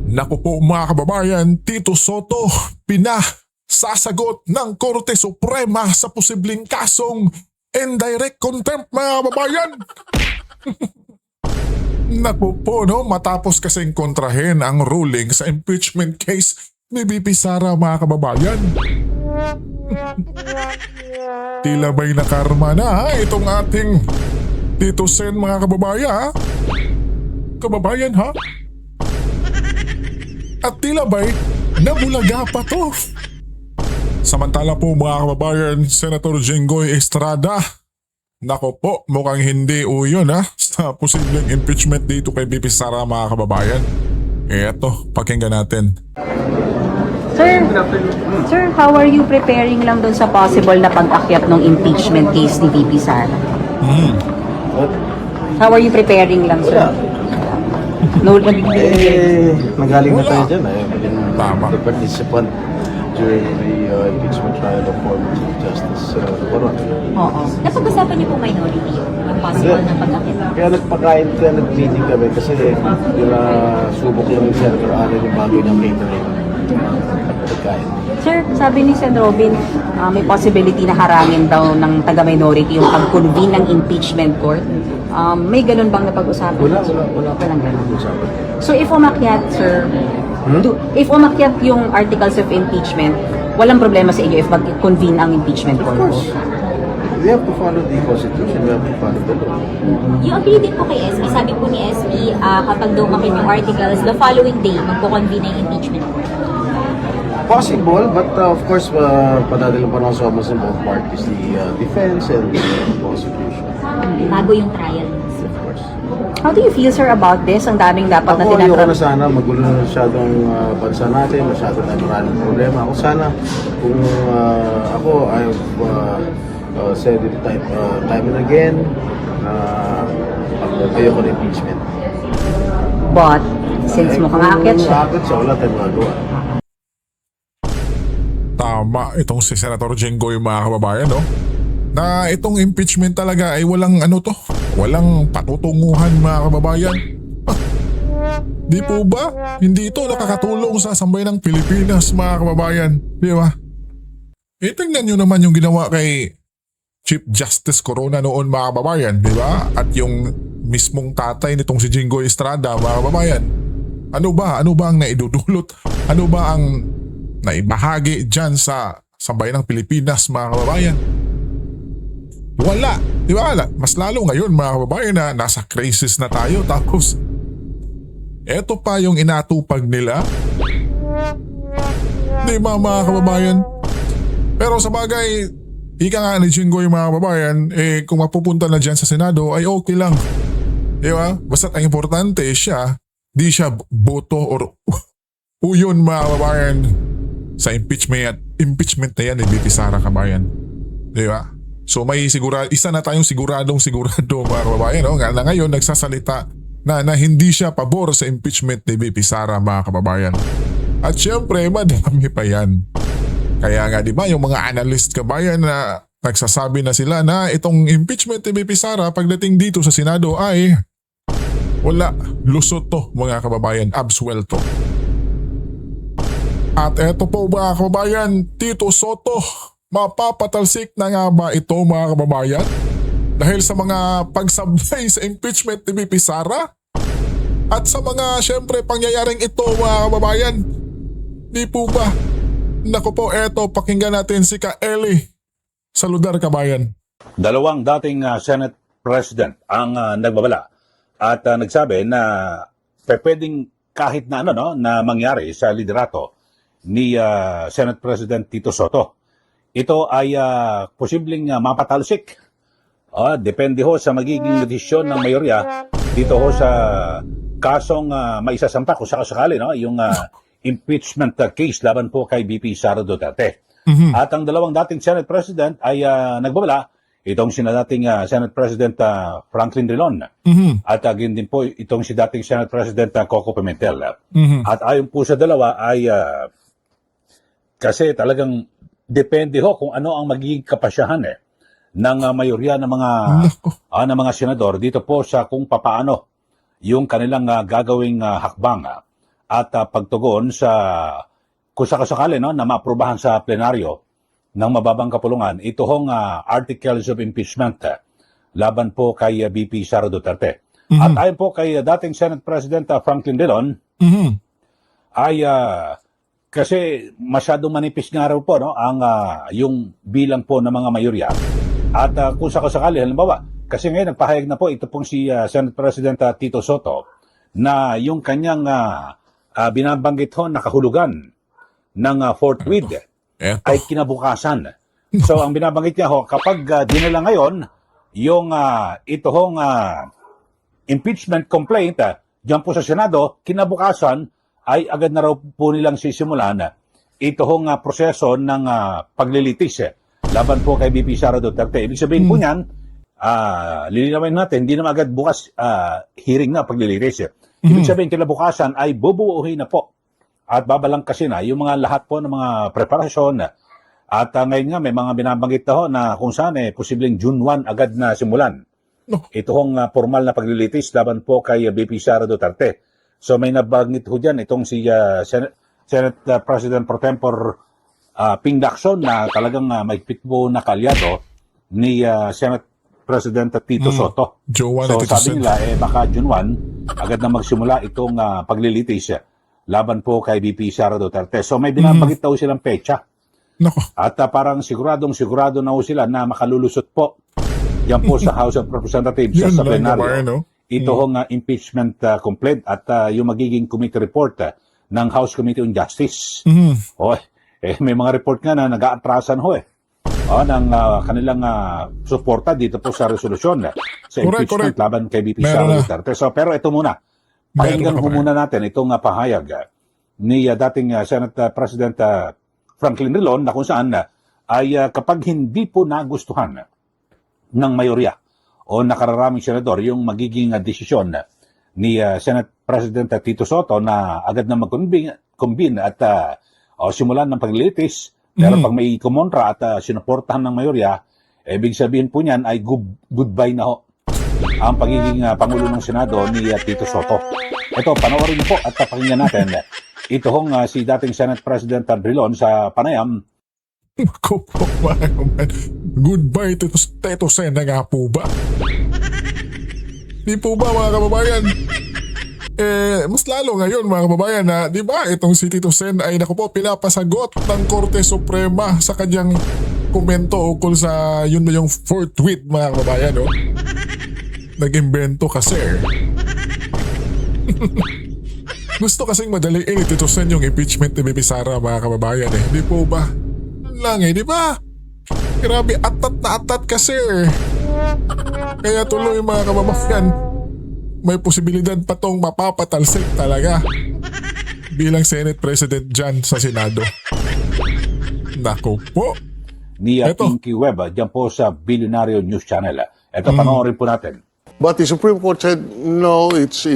Naku po mga kababayan, Tito Soto, sasagot ng Korte Suprema sa posibleng kasong indirect contempt mga kababayan. Naku po no, matapos kasing kontrahin ang ruling sa impeachment case ni VP Sara mga kababayan. Tila ba'y nakarma na itong ating Tito Sen mga kababayan? Kababayan ha? At tila ba'y nabulaga pa to? Samantala po mga kababayan, Senator Jinggoy Estrada, nako po, mukhang hindi uyon sa posibleng impeachment dito kay VP Sara mga kababayan. Eto, pakinggan natin. Sir, how are you preparing lang doon sa possible na pag-akyat ng impeachment case ni VP Sara? How are you preparing lang, sir? No, Nagaling na tayo dyan. Tama. The participant during the impeachment trial of former Chief Justice Coron. Oo. Napag-usapan niyo po minority yung possible na pag-akit. Kaya nag-meeting kami kasi subok lang yung Senator Allen yung bago niyang catering. Pagkain. Sir, sabi ni Sen. Robin, may possibility na harangin daw ng taga-minority yung pag-convene ng impeachment court. May ganun bang napag-usapan? Wala Walang ganun. usapan. So if umakyat, sir, if umakyat yung articles of impeachment, walang problema sa inyo if mag-convene ang impeachment Of court? course. We have to follow the Constitution. We have to follow the law. Yung agree din po kay SB, sabi po ni SB, kapag daw makin yung articles, the following day, magpo-convene na yung impeachment court. Possible, but of course, padadala pa ng summons in both parties, the defense and the prosecution. Bago yung trial. Of course. How do you feel, sir, about this? Ang daming dapat na Ako, ayoko na tinatrap. sana magulo na masyadong bansa natin, masyadong na maraming problema. Ako sana, kung ako, I've said it time and again, ayoko na impeachment. But, since mukhang aakyat siya, Aakyat siya, wala tayong magagawa. Tama itong si Senator Jinggoy mga kababayan no? Na itong impeachment talaga ay walang walang patutunguhan mga kababayan. Di po ba? Hindi ito nakakatulong sa sambayan ng Pilipinas mga kababayan. Di ba? Tingnan nyo naman yung ginawa kay Chief Justice Corona noon mga kababayan, di ba? At yung mismong tatay nitong si Jinggoy Estrada mga kababayan. Ano ba ang naidudulot? Ano ba ang naibahagi dyan sa sambayan ng Pilipinas mga kababayan? Wala. Di ba? Mas lalo ngayon mga kababayan na nasa crisis na tayo tapos eto pa yung inatupag nila. Di ba mga kababayan? Pero sa bagay, ika nga ni Jinggoy mga kababayan, kung mapupunta na dyan sa Senado ay okay lang. Di ba? Basta't ang importante siya, di siya boto or uyon mga kababayan sa impeachment na yan ni VP Sara kabayan. Di ba? So may isa na tayong sigurado mga kababayan. No? Nga na ngayon nagsasalita na hindi siya pabor sa impeachment ni VP Sara mga kababayan. At syempre madami pa yan. Kaya nga di ba yung mga analyst kabayan na nagsasabi na sila na itong impeachment ni VP Sara pagdating dito sa Senado ay wala, lusot to mga kababayan, absuelto. At eto po mga kababayan, Tito Soto, mapapatalsik na nga ba ito mga kababayan? Dahil sa mga pagsablay sa impeachment ni VP Sara? At sa mga syempre pangyayaring ito mga kababayan? Di po ba? Naku po, eto pakinggan natin si Ka Eli sa Ludar kabayan. Dalawang dating Senate President ang nagbabala at nagsabi na pwedeng kahit na na mangyari sa liderato ni Senate President Tito Soto. Ito ay posibleng mapatalsik. Depende ho sa magiging desisyon ng mayorya dito ho sa kasong maisasampa kung sakasakali yung impeachment case laban po kay VP Sara Duterte. At ang dalawang dating Senate President ay nagbabala, itong si dating Senate President Franklin Drilon at again din po itong si dating Senate President Coco Pimentel. At ayon po sa dalawa ay kasi talagang depende ho kung ano ang magiging kapasyahan ng mayorya ng mga senador dito po sa kung papaano yung kanilang gagawing hakbang at pagtugon sa kung sakasakali no, na maaprubahan sa plenaryo ng mababang kapulungan ito hong articles of impeachment laban po kay VP Sara Duterte. At ayon po kay dating Senate President Franklin Dillon, ay kasi masyadong manipis nga raw po no, ang yung bilang po ng mga mayorya. At kung sakasakali, halimbawa, kasi ngayon nagpahayag na po ito pong si Senate President Tito Soto na yung kanyang binabanggit ho na kahulugan ng Fort Meade Eto. ay kinabukasan. So ang binabanggit niya ho, kapag dinala ngayon yung ito hong impeachment complaint diyan po sa Senado, kinabukasan ay agad na raw po nilang sisimulan ito hong proseso ng paglilitis laban po kay VP Sara Duterte. Ibig sabihin po niyan, lilinawin natin, hindi naman agad bukas hearing na paglilitis. Ibig sabihin kinabukasan ay bubuuhin na po at babalangkasin na yung mga lahat po ng mga preparasyon. At ngayon nga may mga binabanggit na ho na kung saan posibleng June 1 agad na simulan. No. Ito hong formal na paglilitis laban po kay VP Sara Duterte. So may nabanggit ho dyan itong si Senate President Pro Tempore Ping Lacson na talagang maigpit po na kalyado ni Senate President Tito Soto. Joe 1 So at Tito sabi Sen. nila baka June 1 agad na magsimula itong paglilitis laban po kay VP Sara Duterte. So may binabanggit daw silang petsa. Nako. At parang sigurado na ho sila na makalulusot po yan po sa House of Representatives Yun sa lang naman, plenaryo. no? Ito hong impeachment complaint at yung magiging committee report ng House Committee on Justice. May mga report nga na nag-aatrasan ho ng kanilang suporta dito po sa resolusyon sa impeachment correct. laban kay VP Meron Sara na. Duterte. So, pero ito muna, pakinggan Meron ho na, muna natin itong pahayag ni dating Senate President Franklin Dillon na kung saan ay kapag hindi po nagustuhan ng mayorya o nakararaming senador yung magiging desisyon ni Senate President Tito Soto na agad na mag-convene at simulan ng paglilitis. Pero pag may kumontra at sinuportahan ng mayorya, ibig sabihin po niyan ay goodbye na ho ang pagiging Pangulo ng Senado ni Tito Soto. Ito, panoorin niyo po at pakinggan natin. Ito hong si dating Senate President Drilon sa panayam. Ako po, mga kababayan. Goodbye, Tito Sen na nga po ba? Di po ba, mga kababayan? Mas lalo ngayon, mga kababayan, na di ba itong si Tito Sen ay naku po, pinapasagot ng Korte Suprema sa kanyang komento ukol sa yun na yung fourth tweet, mga kababayan, no? Nag-imbento kasi. Gusto kasing madaliin ni Tito Sen yung impeachment ni VP Sara, mga kababayan, Di po ba? Lang di ba? Grabe, atat na atat kasi. Kaya tuloy, mga kababayan, may posibilidad pa tong mapapatalsik talaga bilang Senate President dyan sa Senado. Nako po. Ni Eto. Pinky Webb dyan po sa Billionario News Channel. Ito, panoorin po natin. But the Supreme Court said no, it's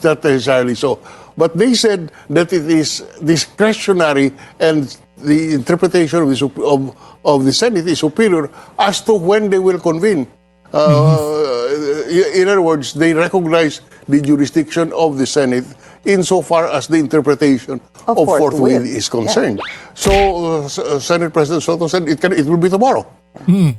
not necessarily so. But they said that it is discretionary and the interpretation of the Senate is superior as to when they will convene. In other words, they recognize the jurisdiction of the Senate insofar as the interpretation of forthwith is concerned. So, Senate President Soto said it will be tomorrow.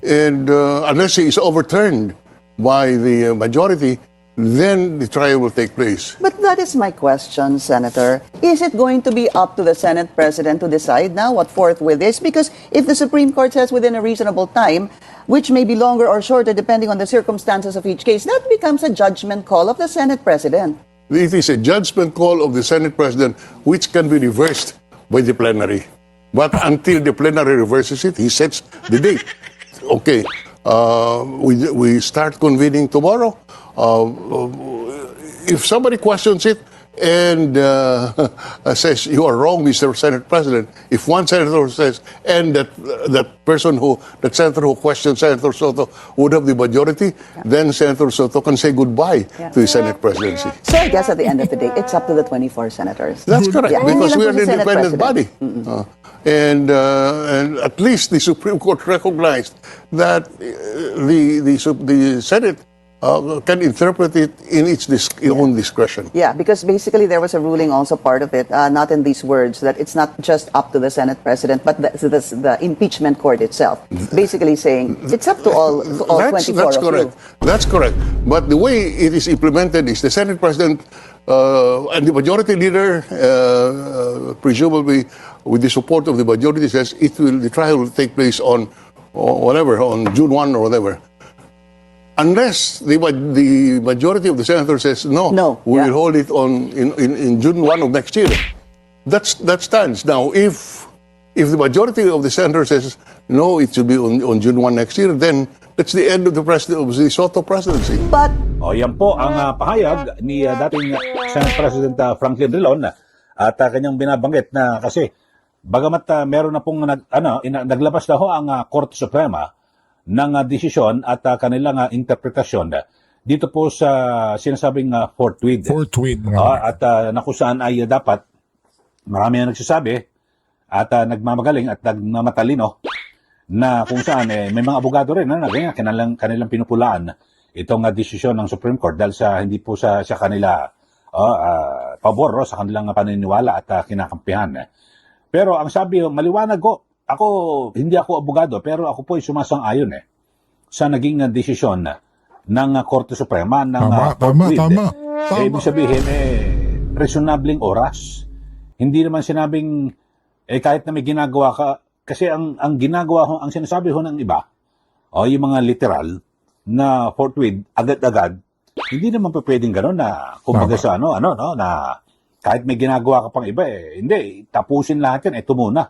And unless he is overturned by the majority, then the trial will take place. But that is my question, Senator. Is it going to be up to the Senate President to decide now what forthwith is? Because if the Supreme Court says within a reasonable time, which may be longer or shorter depending on the circumstances of each case, that becomes a judgment call of the Senate President. It is a judgment call of the Senate President which can be reversed by the plenary. But until the plenary reverses it, he sets the date. Okay, we start convening tomorrow. If somebody questions it and says you are wrong, Mr. Senate President, if one senator says and that senator who questioned Senator Soto would have the majority, then Senator Soto can say goodbye to the Senate presidency. So I guess at the end of the day, it's up to the 24 senators. That's correct, Yeah, because hindi we lang are po an si Senate independent body. President. And at least the Supreme Court recognized that the Senate can interpret it in its own discretion. Yeah, because basically there was a ruling also part of it, not in these words, that it's not just up to the Senate President, but the impeachment court itself. Basically saying it's up to all 24 That's of correct. you. That's correct. But the way it is implemented is the Senate President and the Majority Leader, presumably with the support of the majority, says the trial will take place on June 1 or whatever. Unless the majority of the senators says no, we will hold it in June 1 of next year. That stands. Now, if the majority of the senators says no, it should be on June 1 next year, then that's the end of the Soto presidency. But O yan po ang pahayag ni dating Senate President Franklin Drilon at kanyang binabanggit na kasi bagamat meron na pong naglabas na ho ang Korte Suprema ng desisyon at kanilang interpretasyon dito po sa sinasabing forthwith. Forthwith. At na kung saan ay dapat marami na nagsasabi at nagmamagaling at nagmamatalino na kung saan may mga abogado rin na ganyan kanilang pinupulaan itong desisyon ng Supreme Court dahil sa hindi po sa kanila pabor sa kanilang paniniwala at kinakampihan. Pero ang sabi maliwanag ko, hindi ako abogado, pero ako po ay sumasang-ayon sa naging desisyon ng Korte Suprema ng Tama. Ibig sabihin, reasonabling oras. Hindi naman sinabing, kahit na may ginagawa ka, kasi ang ginagawa ho, ang sinasabi ho ng iba, yung mga literal, na forthwith, agad-agad, hindi naman pa pwedeng gano'n na, kumbaga sa na kahit may ginagawa ka pang iba, hindi, tapusin lahat yan, ito muna.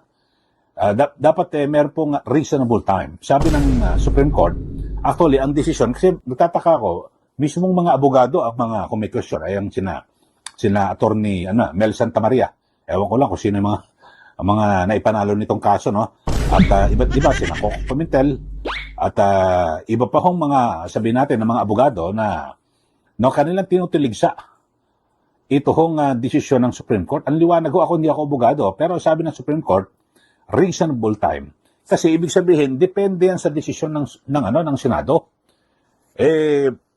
Dapat meron pong reasonable time. Sabi ng Supreme Court, actually, ang desisyon, kasi nagtataka ko, mismong mga abogado, ang mga kung may question, ay ang sina attorney Mel Santamaria. Ewan ko lang kung sino yung mga naipanalo nitong kaso, no? At iba't iba, sina Coco Pimentel, at iba pa hong mga, sabihin natin, ng mga abogado na kanilang tinutuligsa ito hong desisyon ng Supreme Court. Ang liwanag ko, hindi ako abogado, pero sabi ng Supreme Court, reasonable time. Kasi ibig sabihin, depende yan sa desisyon ng Senado.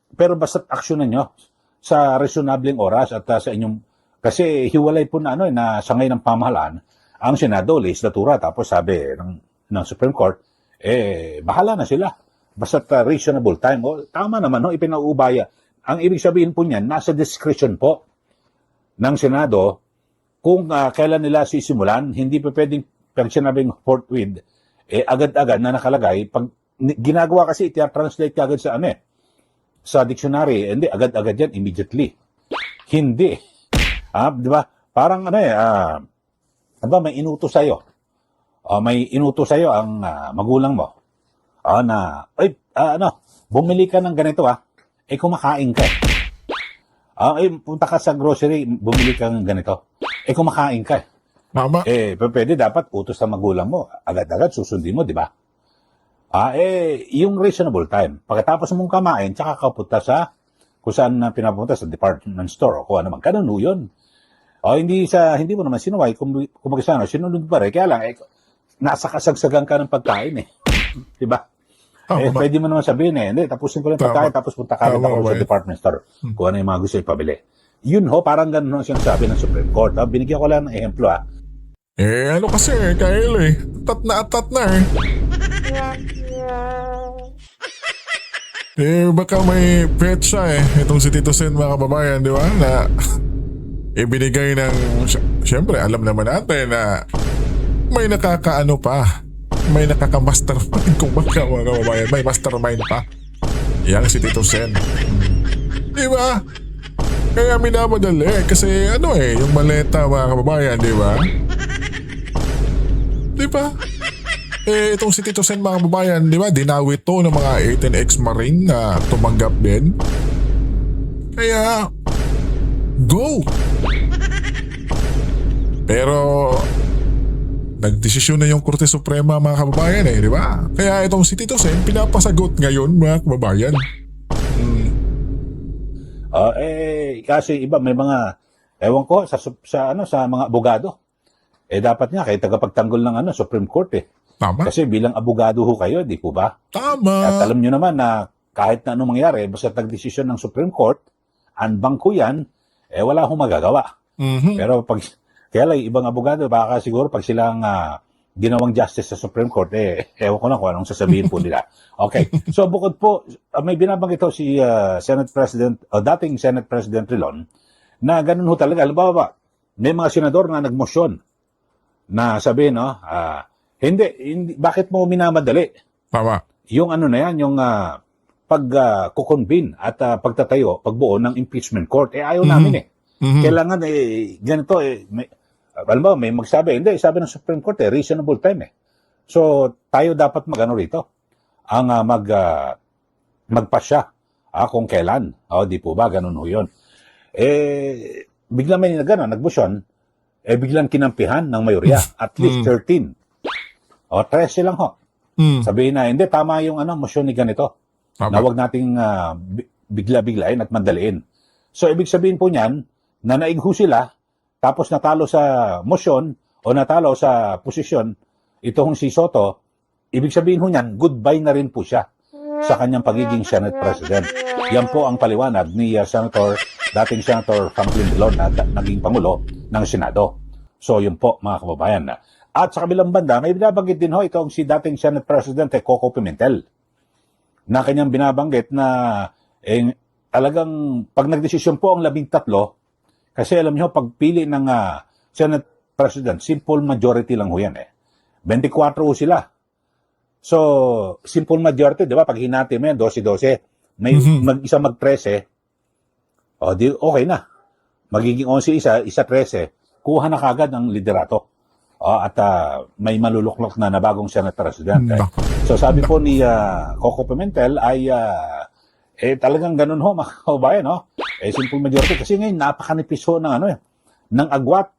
Pero basta't aksyonan nyo sa reasonabling oras at sa inyong, kasi hiwalay po na na sangay ng pamahalaan ang Senado, legislatura, tapos sabi ng Supreme Court, bahala na sila. Basta't reasonable time. O, tama naman, ipinauubaya. Ang ibig sabihin po niyan, nasa discretion po ng Senado kung kailan nila sisimulan. Hindi pa pwedeng pag sinabing forthwith, agad-agad na nakalagay. Pag ginagawa kasi, translate ka agad sa dictionary. Hindi, agad-agad yan, immediately. Hindi. Di ba? Parang may inutos sa'yo. May inutos sa'yo ang magulang mo. Bumili ka ng ganito, kumakain ka. Punta ka sa grocery, bumili ka ng ganito. Kumakain ka. Tama. Pwede dapat utos sa magulang mo. Agad-agad susundin mo, di ba? Yung reasonable time. Pagkatapos mong kamain, tsaka ka punta sa kung saan pinapunta sa department store o kung ano man. Ganun yun. Hindi mo naman sinuway. Kung sinunod pa rin. Kaya lang, nasa kasagsagan ka ng pagkain di ba? Pwede mo naman sabihin hindi, tapusin ko lang pagkain, tapos punta ka rin ako sa department store. Kung ano yung mga gusto ipabili. Yun parang ganun ang sinasabi ng Supreme Court. Binigyan ko lang ng ehemplo Kasi, Kyle Atat na baka may petsa itong si Tito Sen, mga kababayan, di ba? Na ibinigay ng, siyempre, alam naman natin na may nakakaano pa. May nakaka-mastermind kung baka, mga kababayan. May mastermind pa. Yang si Tito Sen. Di ba? Kaya minamadali kasi yung maleta, mga kababayan, di ba? Di ba? Itong si Tito Sen, mga kababayan, di ba? Dinawit to ng mga 18 ex-marine na tumanggap din. Kaya, go! Pero, nagdesisyon na yung Korte Suprema, mga kababayan di ba? Kaya itong si Tito Sen, pinapasagot ngayon, mga kababayan. Kasi iba may mga ewan ko sa mga abogado. Dapat nga kayo tagapagtanggol ng Supreme Court Tama. Kasi bilang abogado ho kayo, di po ba? Tama. At alam nyo naman na kahit na anong mangyari, basta nagdesisyon ng Supreme Court, anbang ko yan, wala akong magagawa. Pero kaya lang, ibang abogado, baka siguro pag silang ginawang justice sa Supreme Court, ewan ko na kung anong sasabihin po nila. Okay. So, bukod po, may binabanggit ito si Senate President, dating Senate President Rilon, na ganun ho talaga. Alam ba, may mga senador na nagmosyon na sabihin, hindi, bakit mo minamadali? Tama. Yung ano na yan, yung pag-convene at pagtatayo, pagbuo ng impeachment court, ayaw namin Kailangan ganito, alam mo, may magsabi, hindi, sabi ng Supreme Court, reasonable time So, tayo dapat magano rito, ang magpasya kung kailan. Di po ba, ganun ho yun. Biglang may nagbusyon, biglang kinampihan ng mayorya, at least 13. 13 lang ho. Sabihin na, hindi, tama yung motion ni ganito. Na huwag nating bigla-biglain at mandaliin. So, ibig sabihin po niyan, na naigho sila, tapos natalo sa motion, o natalo sa posisyon, itong si Soto, ibig sabihin ho niyan, goodbye na rin po siya sa kanyang pagiging Senate President. Yan po ang paliwanag ni dating Senator Franklin Drilon na naging Pangulo ng Senado. So, yun po, mga kababayan. At sa kabilang banda, may binabanggit din ho itong si dating Senate President Coco Pimentel na kanyang binabanggit na talagang pag nagdesisyon po ang 13, kasi alam nyo, pagpili ng Senate President, simple majority lang ho yan 24 ho sila. So, simple majority, di ba? Pag hinati mo yan, 12-12, may isa mag-13, di okay na. Magiging 11 isa 13, kuha na kagad ang liderato. At may maluluklok na bagong Senate President. So sabi po ni Coco Pimentel ay talagang ganun ho, mga kababayan, simple majority. Kasi ngayon, napakanipis ho ng ng agwat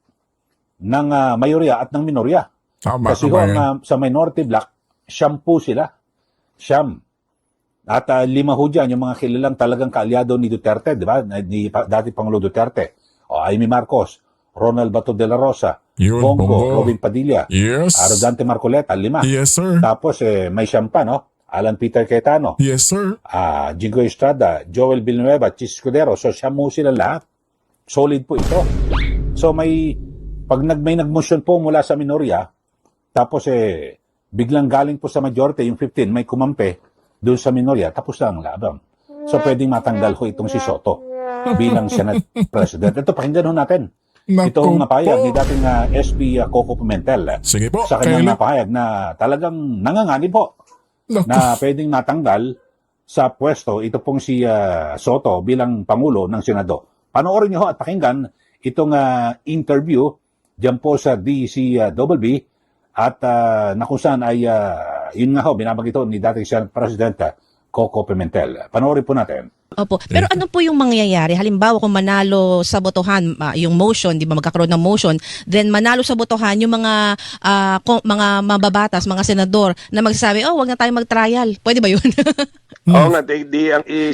ng mayorya at ng minorya. Kasi ho, sa minority block, siyam po sila. Siyam. At 5 ho dyan, yung mga kilalang talagang kaalyado ni Duterte, di ba? Ni dati Pangulo Duterte. Amy Marcos, Ronald Bato de la Rosa, Bongo, Robin Padilla, Arrogante Marcoleta, 5. Yes, sir. Tapos may siyam pa, Alan Peter Cayetano. Yes, sir. Jingo Estrada, Joel Villanueva, Chis Escudero. So siyam mo sila lahat. Solid po ito. So may nagmotion po mula sa minorya, tapos biglang galing po sa majority, yung 15, may kumampi doon sa minorya, tapos na ang laban. So pwedeng matanggal ho itong si Soto bilang Senate President. Ito, pakinggan ho natin. Itong napahayag ni dating SP Coco Pimentel. Sige po. Sa kanyang napahayag na talagang nanganganib po na pwedeng matanggal sa pwesto ito pong si Soto bilang Pangulo ng Senado. Panoorin niyo ho at pakinggan itong interview dyan po sa DCWB at na kung saan ay yun nga ho, binabanggit ito ni dating Senate President Coco Pimentel. Panoorin po natin. Opo. Pero ano po yung mangyayari? Halimbawa kung manalo sa botohan yung motion, di ba magkakaroon ng motion, then manalo sa botohan yung mga mababatas, mga senador na magsasabi, wag na tayo mag-trial. Pwede ba yun? Oo nga,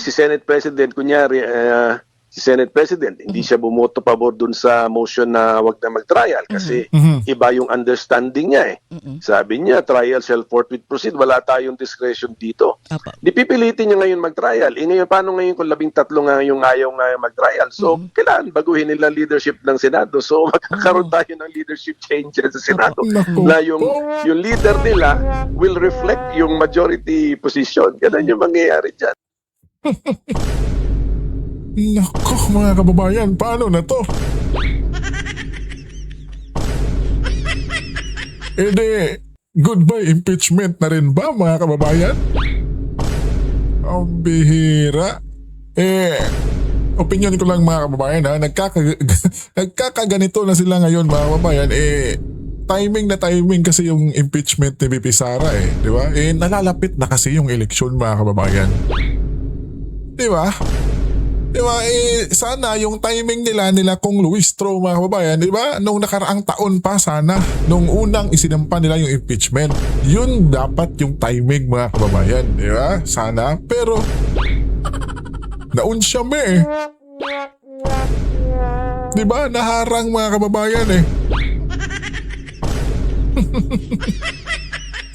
si Senate President, kunyari, si Senate President, hindi siya bumoto pabor dun sa motion na wag na mag-trial kasi iba yung understanding niya Sabi niya, trial shall forthwith proceed. Wala tayong discretion dito. Di pipilitin niya ngayon mag-trial. Ngayon, paano ngayon kung 13 nga yung ayaw nga mag-trial? So, kailangan baguhin nila leadership ng Senado. So, magkakaroon tayo ng leadership changes sa Senado na yung leader nila will reflect yung majority position. Ganun yung mangyayari dyan. Nako, mga kababayan, paano na to? Goodbye impeachment na rin ba, mga kababayan? Ang bihira. Opinion ko lang, mga kababayan, nagkakaganito na sila ngayon, mga kababayan. Timing kasi yung impeachment ni VP Sara, di ba? Nalalapit na kasi yung eleksyon, mga kababayan. Di ba? Diba, sana yung timing nila Kong Luistro, mga kababayan, diba? Nung nakaraang taon pa sana, nung unang isinampa nila yung impeachment, yun dapat yung timing, mga kababayan, diba? Sana, pero naunsyam diba? Naharang, mga kababayan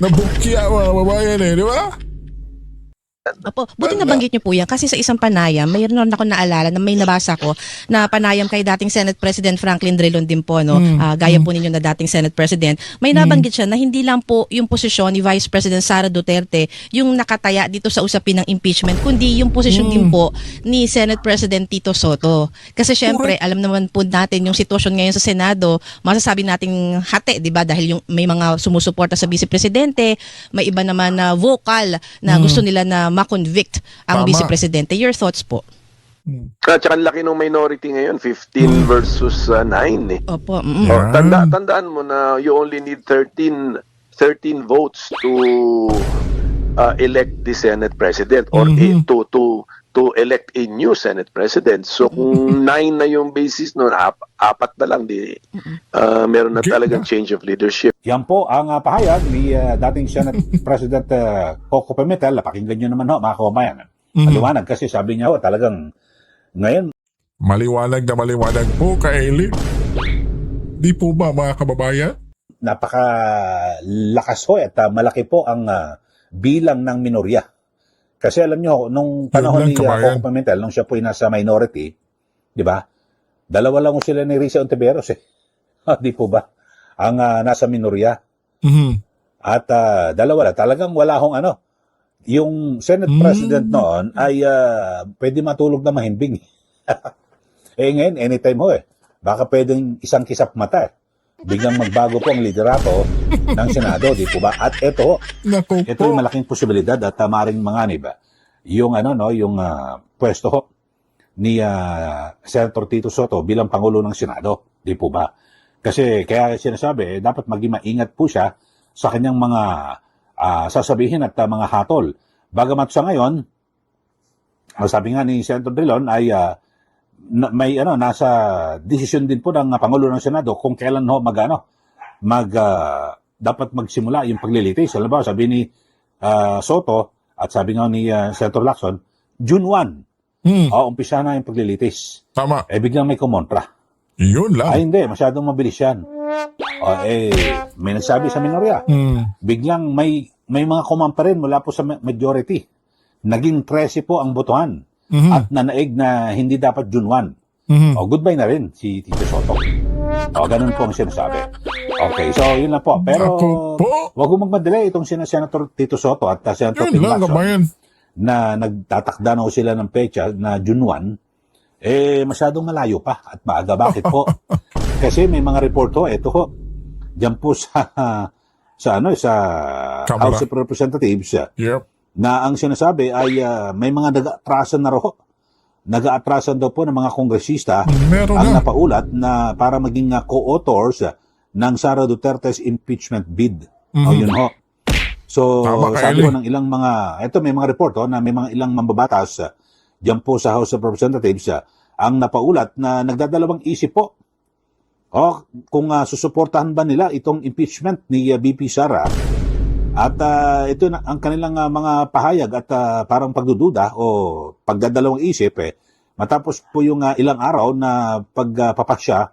Nabukya, mga kababayan diba? yan. Opo, buti nabanggit niyo po yan kasi sa isang panayam, mayroon ako naalala na may nabasa ko na panayam kay dating Senate President Franklin Drilon din po, no? Gaya po ninyo na dating Senate President. May nabanggit siya na hindi lang po yung posisyon ni Vice President Sara Duterte yung nakataya dito sa usapin ng impeachment, kundi yung posisyon din po ni Senate President Tito Soto. Kasi syempre, alam naman po natin yung sitwasyon ngayon sa Senado, masasabi nating hati, di ba? Dahil yung may mga sumusuporta sa Vice Presidente, may iba naman na vocal na gusto nila na ma-convict ang Tama. Vice Presidente. Your thoughts po? At saka ang laki ng minority ngayon, 15 versus 9 eh. Opo. Oh, tandaan mo na you only need 13 votes to elect the Senate President or to elect a new Senate President. So kung 9 na yung basis noon, apat na lang di meron na talagang change of leadership. Yan po ang pahayag ni dating Senate President Coco Pimentel. Pakinggan nyo naman ho, mga kababayan. Maliwanag kasi sabi niya ho, talagang ngayon, Maliwanag na maliwanag po kay Eli. Di po ba mga kababayan? napakalakas ho at malaki po ang bilang ng minorya. Kasi alam nyo, nung panahon Yun lang, ni kabayan. Coco Pimentel, nung siya po ay nasa minority, di ba? Dalawa lang ho sila ni Risa Ontiveros eh. Di po ba? Ang nasa minorya. At dalawa lang. Talagang wala hong ano. Yung Senate President noon ay pwede matulog na mahimbing. Ngayon, anytime ho eh. Baka pwedeng isang kisap mata eh. Biglang magbago po ang liderato ng Senado, di po ba? At ito, Naku ito po. yung malaking posibilidad at maring manganib. Yung yung pwesto ho ni Senator Tito Soto bilang Pangulo ng Senado, di po ba? Kasi kaya sinasabi, dapat maging maingat po siya sa kanyang mga sasabihin at mga hatol. Bagamat sa ngayon, sabi nga ni Senator Drilon ay may nasa desisyon din po ng Pangulo ng Senado kung kailan ho dapat magsimula yung paglilitis. Alam ba, sabi ni Soto at sabi nga ni Senator Lacson, June 1, umpisa na yung paglilitis. Tama. Biglang may kumontra. Yun lang. Ay hindi, masyadong mabilis yan. May nagsabi sa minorya. Biglang may mga kumampa rin mula po sa majority. Naging 13 po ang botohan. At nanaig na hindi dapat June 1. Goodbye na rin si Tito Soto. Ganun po ang sinasabi. Okay, so yun lang po. Pero Naku po. wag mo magmadali itong Senator Tito Soto at Senator Yun Ping lang, Lacson kabayan. na nagtatakda na ho sila ng pecha na June 1, masyadong malayo pa at maaga. Bakit po? Kasi may mga report ho, ito ho, dyan po sa Kamara. House of Representatives, Yep. na ang sinasabi ay may mga nag-aatrasan na raw. Nag-aatrasan daw po ng mga kongresista Meron ang na. napaulat na para maging co-authors ng Sara Duterte's impeachment bid. Yun ho. So, Tama ka, sabi Eli. ko ng ilang may mga report na may mga ilang mambabatas dyan po sa House of Representatives ang napaulat na nagdadalawang isip po kung susuportahan ba nila itong impeachment ni BP Sara. At ito na ang kanilang mga pahayag at parang pagdududa o pagdadalawang isip matapos po yung ilang araw na pagpapasya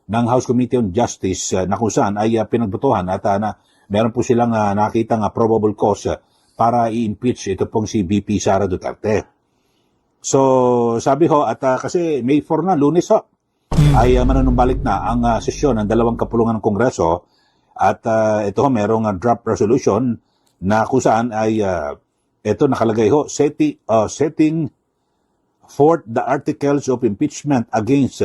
ng House Committee on Justice na kung saan ay pinagbotohan at meron po silang nakitang probable cause para i-impeach ito pong si BP Sara Duterte. So sabi ho at kasi May 4 na, Lunes ho, ay manunumbalik na ang sesyon ng dalawang kapulungan ng Kongreso. At ito ho, merong draft resolution na kung saan ay ito nakalagay ho, setting forth the articles of impeachment against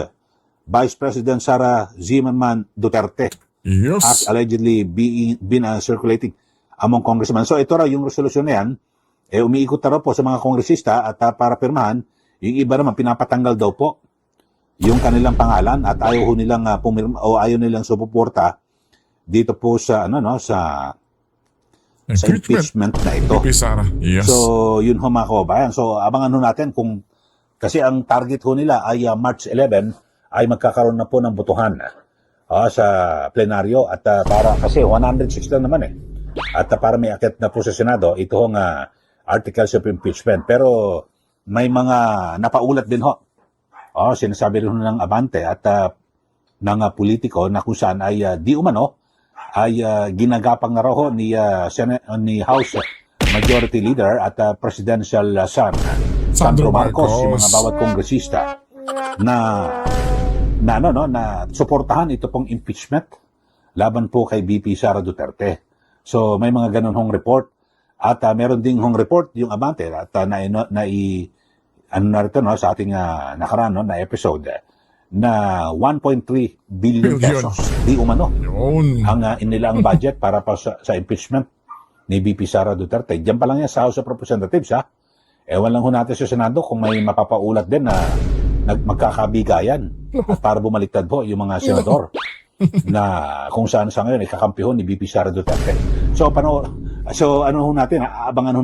Vice President Sara Zimmerman Duterte Yes. as allegedly been circulating among congressmen. So ito raw yung resolution na yan, umiikot na raw po sa mga kongresista at para pirmahan, yung iba naman pinapatanggal daw po yung kanilang pangalan at ayaw ho nilang pumirma o ayaw nilang suporta dito po sa sa impeachment na ito. BP Sara. Yes. So yun ho mga kababayan. So abangan ho natin kung kasi ang target ho nila ay March 11 ay magkakaroon na po ng botohan sa plenaryo at para kasi 106 lang naman at para may akit na po sa Senado ito hong articles of impeachment. Pero may mga napaulat din ho. Sinasabi rin ho ng abante at ng politiko na kung saan ay di umano ay ginagapang na raw ho ni House Majority Leader at Presidential Son, Sandro Marcos, yung mga bawat kongresista na suportahan ito pong impeachment laban po kay VP Sara Duterte. So may mga ganun hong report at meron ding hong report yung Abante at sa ating nakaraan na episode na 1.3 billion pesos di umano Yun. ang inilang budget para pa sa impeachment ni VP Sara Duterte. Diyan pa lang yan sa House of Representatives ha. Ewan lang ho natin sa Senado kung may mapapaulat din na magkakabigayan at para bumaliktad po yung mga senador na kung saan sa ngayon ikakampihon ni VP Sara Duterte. So aabangan ho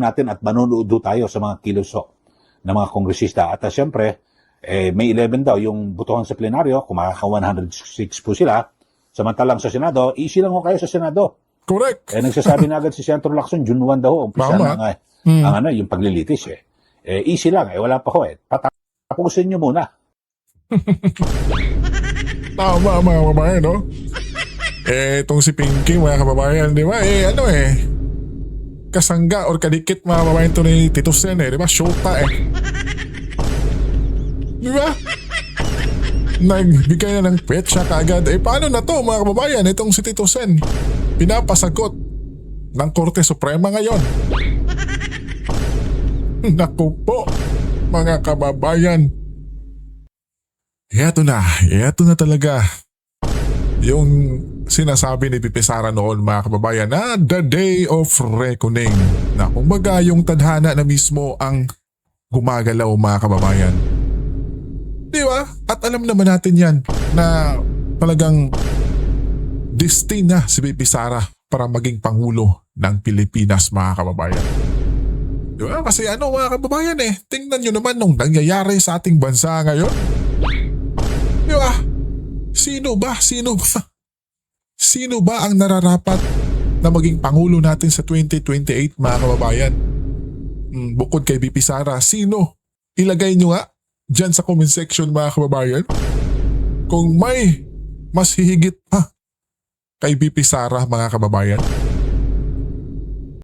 natin at manonood ho tayo sa mga kilos ho ng mga kongresista. At siyempre, May 11 daw yung butuhan sa plenaryo, kumaka 106 po sila. Samantalang sa Senado, easy lang ho kayo sa Senado. Correct. Nagsasabi na agad si Senator Lacson, June 1 daw, umpisa na yung paglilitis easy lang, wala pa ho Tapusin nyo muna. Tama mga kababayan, no? Itong si Pinky, mga kababayan, di ba? Kasangga or kadikit mga kababayan to ni Tito Sen, di ba? Shota Di ba? Nagbigay na ng petsa kaagad. Paano na to mga kababayan? Itong si Tito Sen, pinapasagot ng Korte Suprema ngayon. Naku po, mga kababayan. Eto na talaga yung sinasabi ni Pipi Sara noon mga kababayan na the day of reckoning. Na kumbaga yung tadhana na mismo ang gumagalaw mga kababayan. Di ba? At alam naman natin yan na talagang destined na si Pipi Sara para maging Pangulo ng Pilipinas mga kababayan. Di ba? Kasi mga kababayan tingnan nyo naman nung nangyayari sa ating bansa ngayon. Di ba? Sino ba ang nararapat na maging Pangulo natin sa 2028 mga kababayan? Bukod kay VP Sara, sino? Ilagay nyo nga dyan sa comment section mga kababayan. Kung may mas hihigit pa kay VP Sara mga kababayan.